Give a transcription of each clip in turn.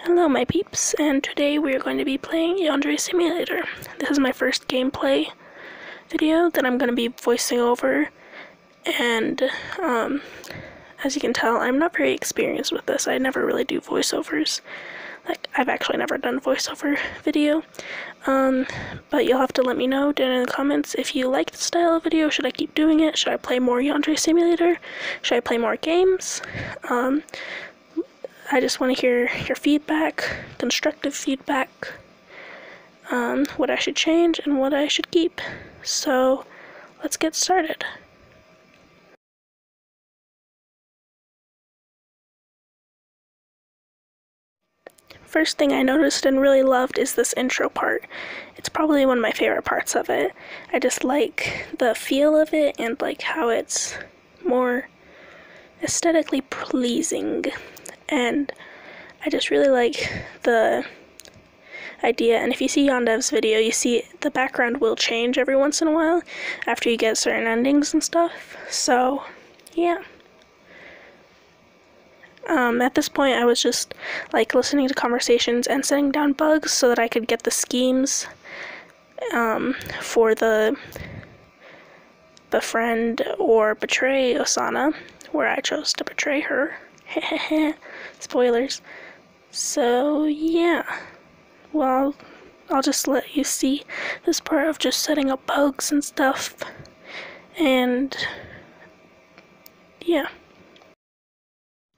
Hello my peeps, and today we are going to be playing Yandere Simulator. This is my first gameplay video that I'm going to be voicing over, and as you can tell, I'm not very experienced with this. I never really do voiceovers. Like, I've actually never done a voiceover video, but you'll have to let me know down in the comments if you like the style of video. Should I keep doing it? Should I play more Yandere Simulator? Should I play more games? I just want to hear your feedback, constructive feedback, what I should change and what I should keep. So, let's get started. First thing I noticed and really loved is this intro part. It's probably one of my favorite parts of it. I just like the feel of it and like how it's more aesthetically pleasing. And I just really like the idea, and if you see Yandev's video, you see the background will change every once in a while after you get certain endings and stuff. So, yeah. At this point, I was just like listening to conversations and setting down bugs so that I could get the schemes for the befriend or betray Osana, where I chose to betray her. Spoilers. So, yeah. Well, I'll just let you see this part of just setting up bugs and stuff. And, yeah.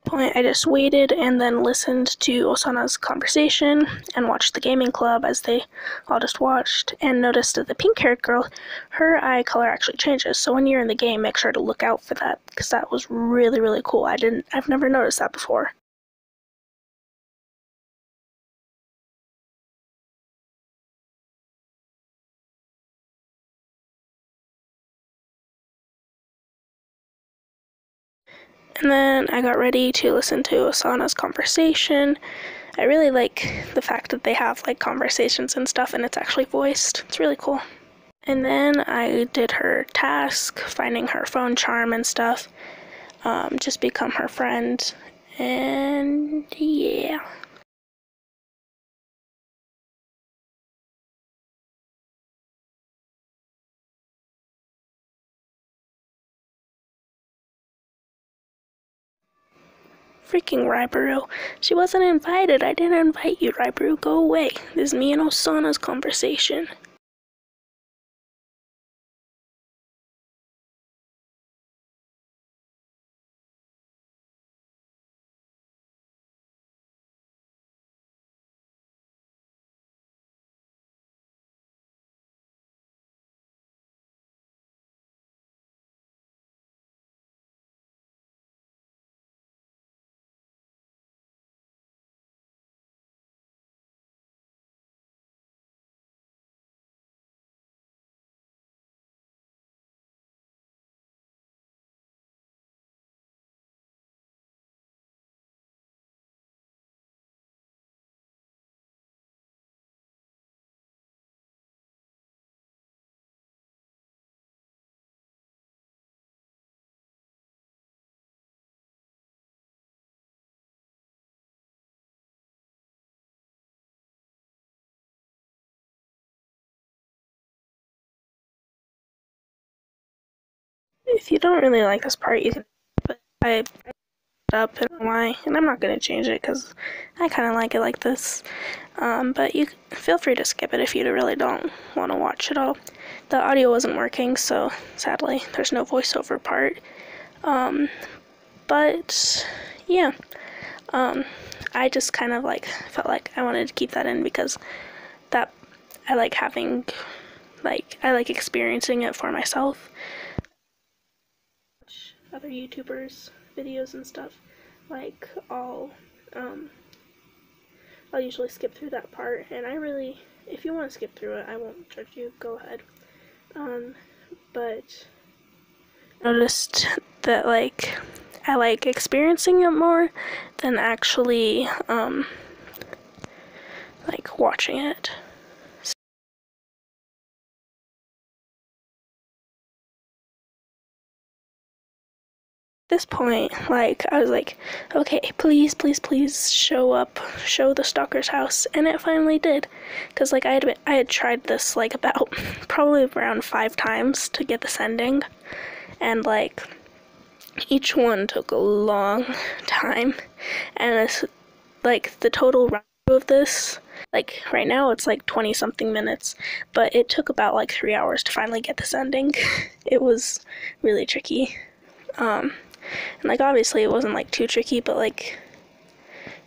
I just waited and then listened to Osana's conversation and watched the gaming club as they all just watched, and noticed that the pink-haired girl, her eye color actually changes. So when you're in the game, make sure to look out for that, because that was really, really cool. I've never noticed that before. And then I got ready to listen to Osana's conversation. I really like the fact that they have like conversations and stuff and it's actually voiced. It's really cool. And then I did her task, finding her phone charm and stuff. Just become her friend. And yeah. Freaking Raibaru. She wasn't invited. I didn't invite you, Raibaru. Go away. This is me and Osana's conversation. If you don't really like this part, you can, but I up and why, and I'm not going to change it because I kind of like it like this. But you feel free to skip it if you really don't want to watch it all. The audio wasn't working, so sadly there's no voiceover part. But yeah, I just kind of like felt like I wanted to keep that in because that I like having, like, I like experiencing it for myself. Other YouTubers videos and stuff, like I'll usually skip through that part, and if you want to skip through it, I won't judge you, go ahead. But noticed that like I like experiencing it more than actually like watching it. this point, like, I was like, okay, please, please, please show up, show the stalker's house, and it finally did, because, like, I had tried this, like, about, probably around 5 times to get this ending, and, like, each one took a long time, and it's, like, the total run of this, like, right now it's, like, 20-something minutes, but it took about, like, 3 hours to finally get this ending. It was really tricky. And, like, obviously it wasn't, like, too tricky, but, like,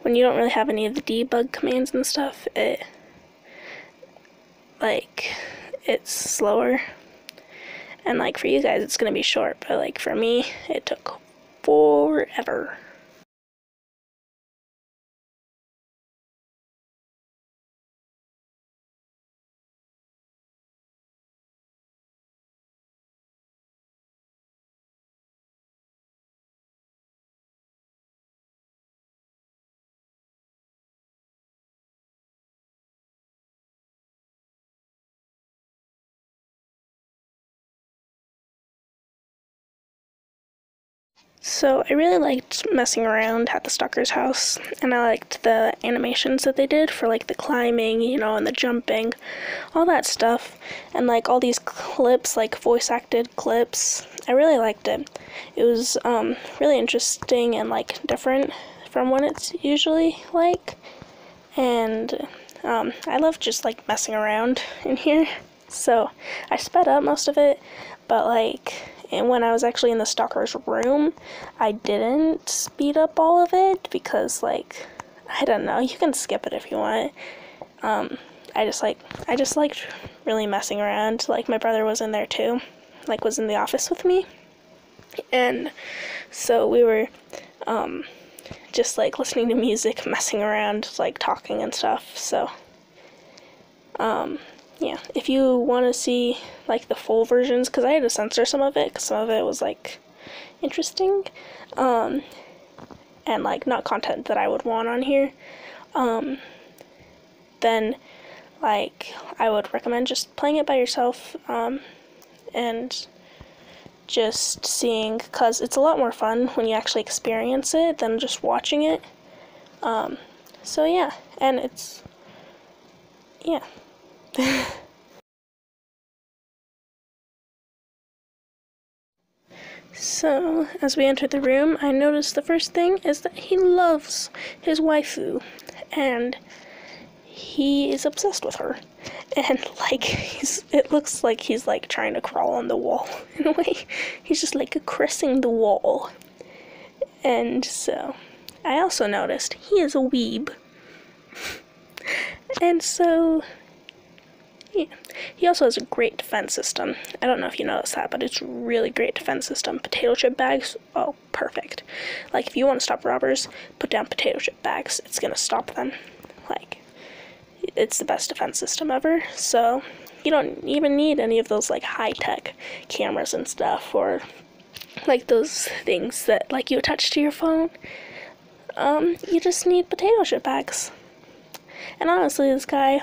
when you don't really have any of the debug commands and stuff, it's slower. And, like, for you guys, it's gonna be short, but, like, for me, it took forever. So I really liked messing around at the stalker's house, and I liked the animations that they did for, like, the climbing, you know, and the jumping, all that stuff, and, like, all these clips, like, voice-acted clips. I really liked it. It was really interesting and, like, different from what it's usually like, and I love just, like, messing around in here. So I sped up most of it, but, like, and when I was actually in the stalker's room, I didn't speed up all of it because, like, I don't know, you can skip it if you want. I just liked really messing around. Like, my brother was in there too, like, was in the office with me, and so we were just, like, listening to music, messing around, like, talking and stuff. So yeah, if you want to see, like, the full versions, because I had to censor some of it, because some of it was, like, interesting, and, like, not content that I would want on here, then, like, I would recommend just playing it by yourself, and just seeing, because it's a lot more fun when you actually experience it than just watching it, so yeah, and it's, yeah. So, as we enter the room, I noticed the first thing is that he loves his waifu, and he is obsessed with her. And, like, it looks like he's, like, trying to crawl on the wall, in a way. He's just, like, caressing the wall. And so, I also noticed he is a weeb. And so, yeah. He also has a great defense system. I don't know if you noticed that, but it's a really great defense system. Potato chip bags, oh, perfect. Like, if you want to stop robbers, put down potato chip bags. It's gonna stop them. Like, it's the best defense system ever. So, you don't even need any of those, like, high-tech cameras and stuff, or, like, those things that, like, you attach to your phone. You just need potato chip bags. And honestly, this guy,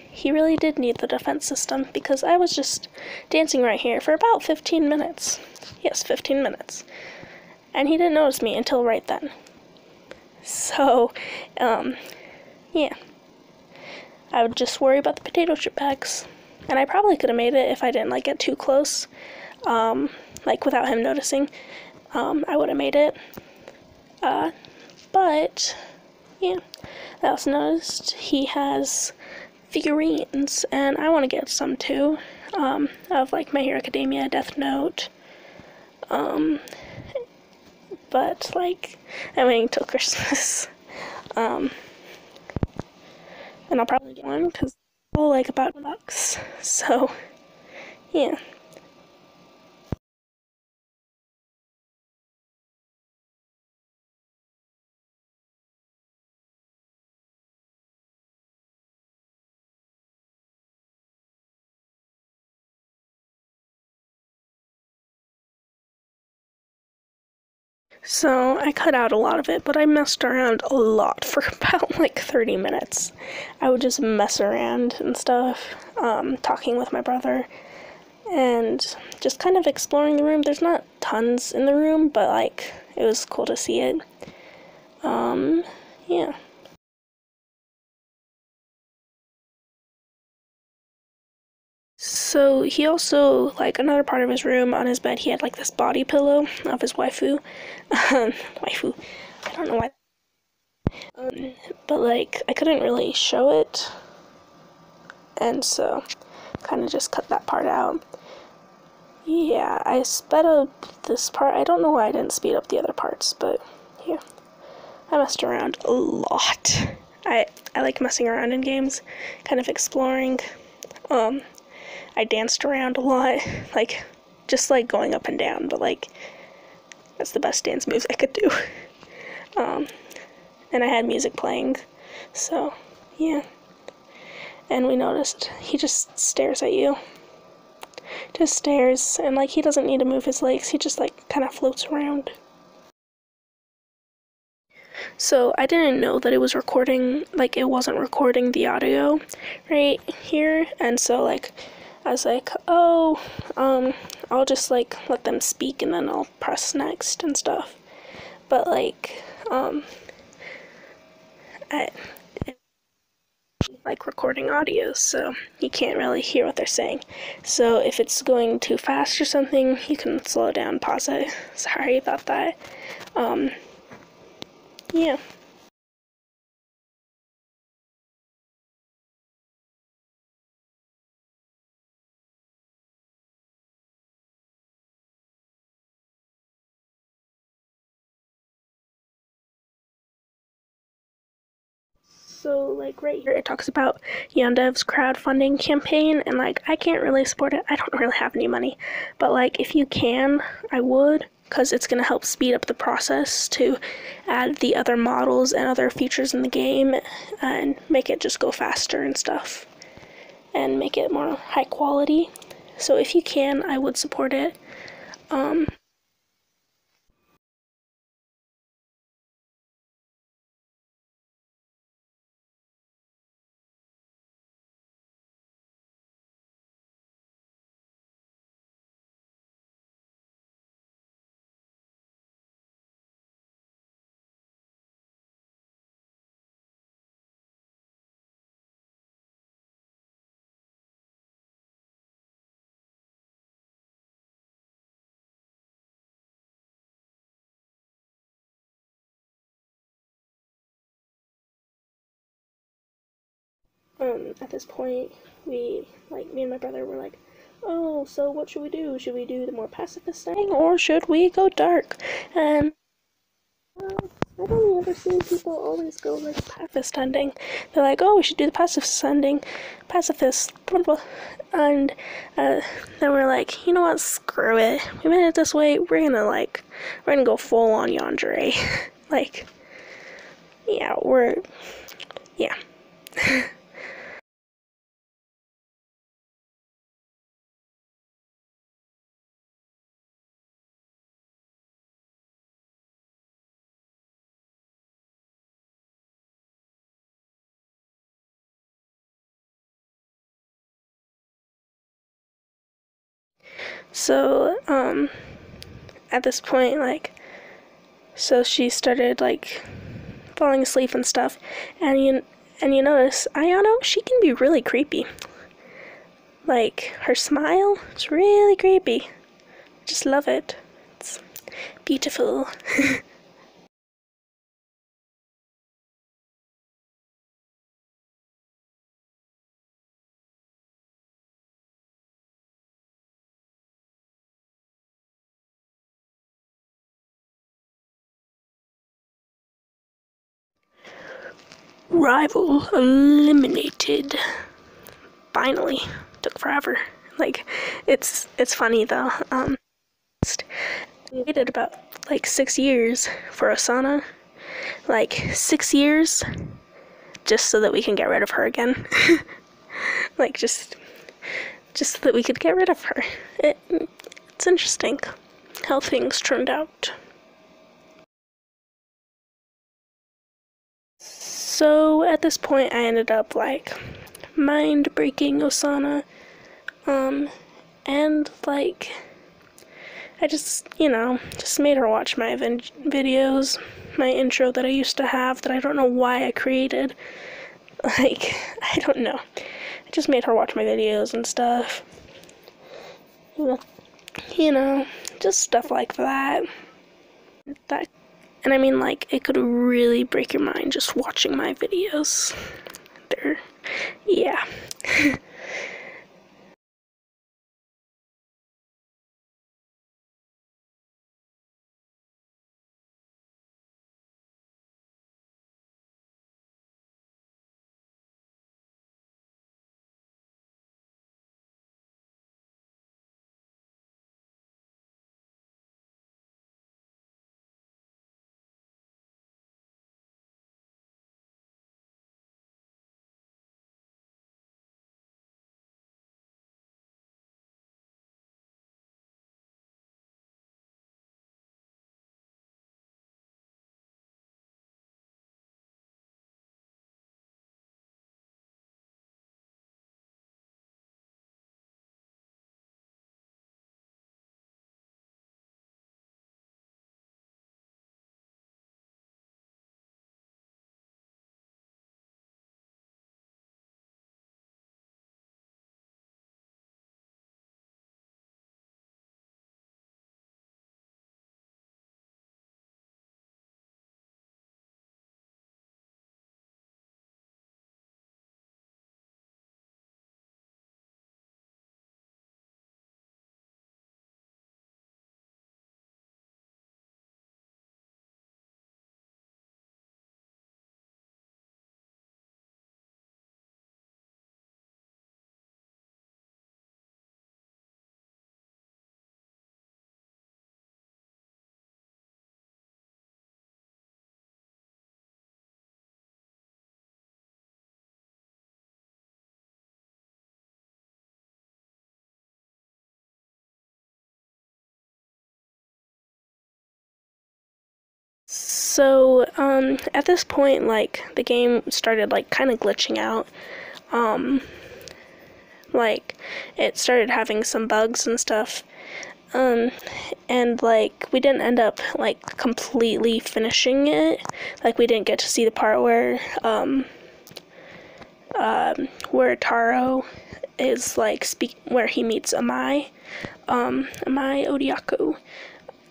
he really did need the defense system, because I was just dancing right here for about 15 minutes. Yes, 15 minutes. And he didn't notice me until right then. So, yeah. I would just worry about the potato chip bags. And I probably could have made it if I didn't, like, get too close. Like, without him noticing. I would have made it. But, yeah. I also noticed he has figurines, and I want to get some too, of, like, My Hero Academia, Death Note, but, like, I'm waiting till Christmas, and I'll probably get one, because they're all, like, about $1, so, yeah. So, I cut out a lot of it, but I messed around a lot for about, like, 30 minutes. I would just mess around and stuff, talking with my brother, and just kind of exploring the room. There's not tons in the room, but, like, it was cool to see it. Yeah. So he also, like, another part of his room on his bed, he had like this body pillow of his waifu. Waifu. I don't know why. But like, I couldn't really show it, and so kind of just cut that part out. Yeah, I sped up this part. I don't know why I didn't speed up the other parts, but yeah. I messed around a lot. I like messing around in games, kind of exploring. I danced around a lot, like, just like going up and down, but like, that's the best dance moves I could do. And I had music playing, so yeah. And we noticed he just stares at you. Just stares, and like, he doesn't need to move his legs, he just like kind of floats around. So I didn't know that it was recording, like, it wasn't recording the audio right here, and so like, I was like, oh, I'll just like let them speak and then I'll press next and stuff. But like, it's like recording audio, so you can't really hear what they're saying. So if it's going too fast or something, you can slow down, pause it. Sorry about that. Yeah. So, like, right here, it talks about Yandev's crowdfunding campaign, and, like, I can't really support it. I don't really have any money. But, like, if you can, I would, because it's going to help speed up the process to add the other models and other features in the game and make it just go faster and stuff, and make it more high quality. So, if you can, I would support it. At this point, we, like, me and my brother were like, oh, so what should we do? Should we do the more pacifist thing, or should we go dark? And, I've only ever seen people always go, like, pacifist ending. They're like, oh, we should do the pacifist ending, pacifist, blah, blah. And, then we're like, you know what, screw it. We made it this way, we're gonna go full on Yandere. Like, yeah, yeah. So, at this point, like, so she started, like, falling asleep and stuff, and you notice, Ayano, she can be really creepy. Like, her smile is really creepy. Just love it. It's beautiful. Rival eliminated. Finally. Took forever. Like, it's funny though. We waited about like 6 years for Asana. Like 6 years just so that we can get rid of her again. Like, just so that we could get rid of her. It's interesting how things turned out. So at this point, I ended up like mind breaking Osana, and like I just, just made her watch my videos, my intro that I used to have that I don't know why I created. Like, I don't know. I just made her watch my videos and stuff. Just stuff like that. And I mean, like, it could really break your mind just watching my videos. Yeah. So, at this point, like, the game started, like, kind of glitching out. Like, it started having some bugs and stuff. And, like, we didn't end up, like, completely finishing it. Like, we didn't get to see the part where Taro is, like, where he meets Amai Odiako.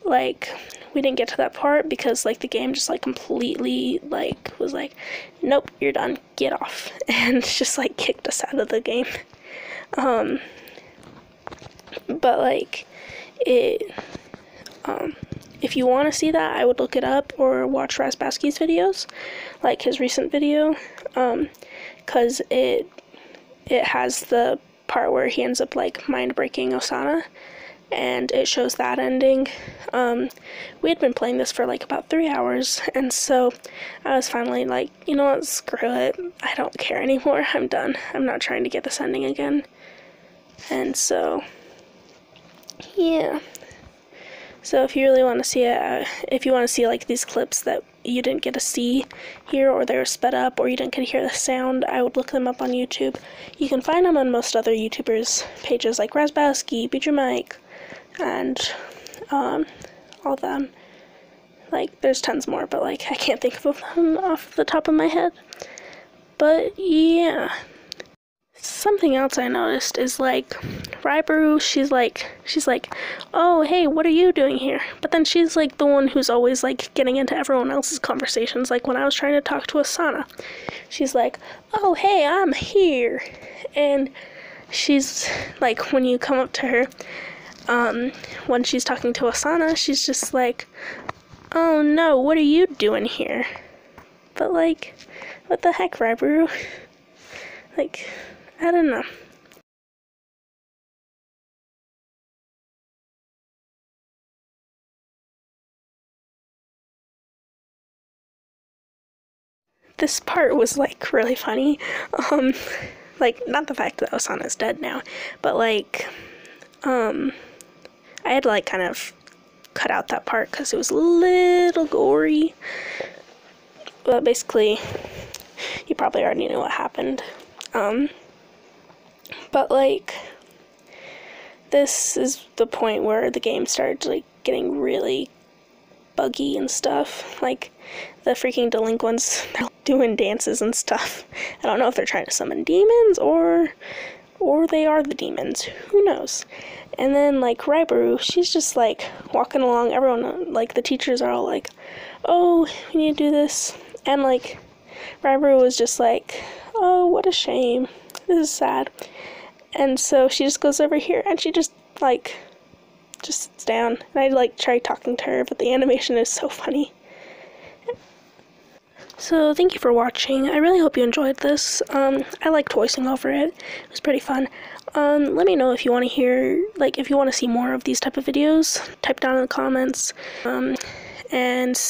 Like, we didn't get to that part because, like, the game just, like, completely, like, was like, nope, you're done, get off, and just, like, kicked us out of the game. But, like, if you want to see that, I would look it up or watch Razbaski's videos, like his recent video, because it has the part where he ends up, like, mind-breaking Osana, and it shows that ending. We had been playing this for, like, about 3 hours, and so I was finally like, you know what, screw it, I don't care anymore, I'm done, I'm not trying to get this ending again. And so, yeah. So if you really want to see it, if you want to see, like, these clips that you didn't get to see here, or they were sped up, or you didn't get to hear the sound, I would look them up on YouTube. You can find them on most other YouTubers' pages, like Razbaski, Beat Your Mic, and all them. Like, there's tons more, but, like, I can't think of them off the top of my head. But yeah. Something else I noticed is, like, Raibaru, she's like, oh, hey, what are you doing here? But then she's, like, the one who's always, like, getting into everyone else's conversations. Like, when I was trying to talk to Asana, she's like, oh, hey, I'm here. And she's, like, when you come up to her, when she's talking to Asana, she's just like, oh, no, what are you doing here? But, like, what the heck, Raibaru? Like, I don't know. This part was, like, really funny. Like, not the fact that Osana's dead now, but, like, I had to, like, kind of cut out that part because it was a little gory. But basically, you probably already know what happened. But, like, this is the point where the game started like getting really buggy and stuff. Like the freaking delinquents, they're doing dances and stuff. I don't know if they're trying to summon demons or they are the demons. Who knows? And then like Raibaru, she's just like walking along. Everyone, like the teachers are all like, "Oh, we need to do this," and like Raibaru was just like, "Oh, what a shame. This is sad." And so she just goes over here and she just sits down. And I like try talking to her, but the animation is so funny. So thank you for watching. I really hope you enjoyed this. I liked voicing over it. It was pretty fun. Let me know if you want to hear, like, if you want to see more of these type of videos. Type down in the comments. And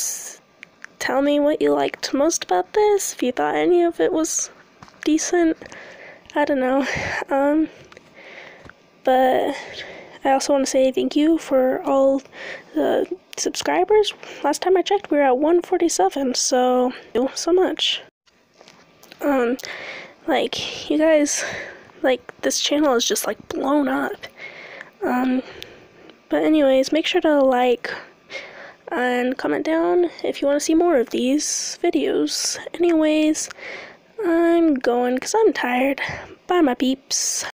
tell me what you liked most about this. If you thought any of it was decent. I don't know. But I also want to say thank you for all the subscribers. Last time I checked, we were at 147, so thank you so much. Like, you guys, like, this channel is just, like, blown up. But anyways, make sure to like and comment down if you want to see more of these videos. Anyways, I'm going because I'm tired. Bye, my peeps.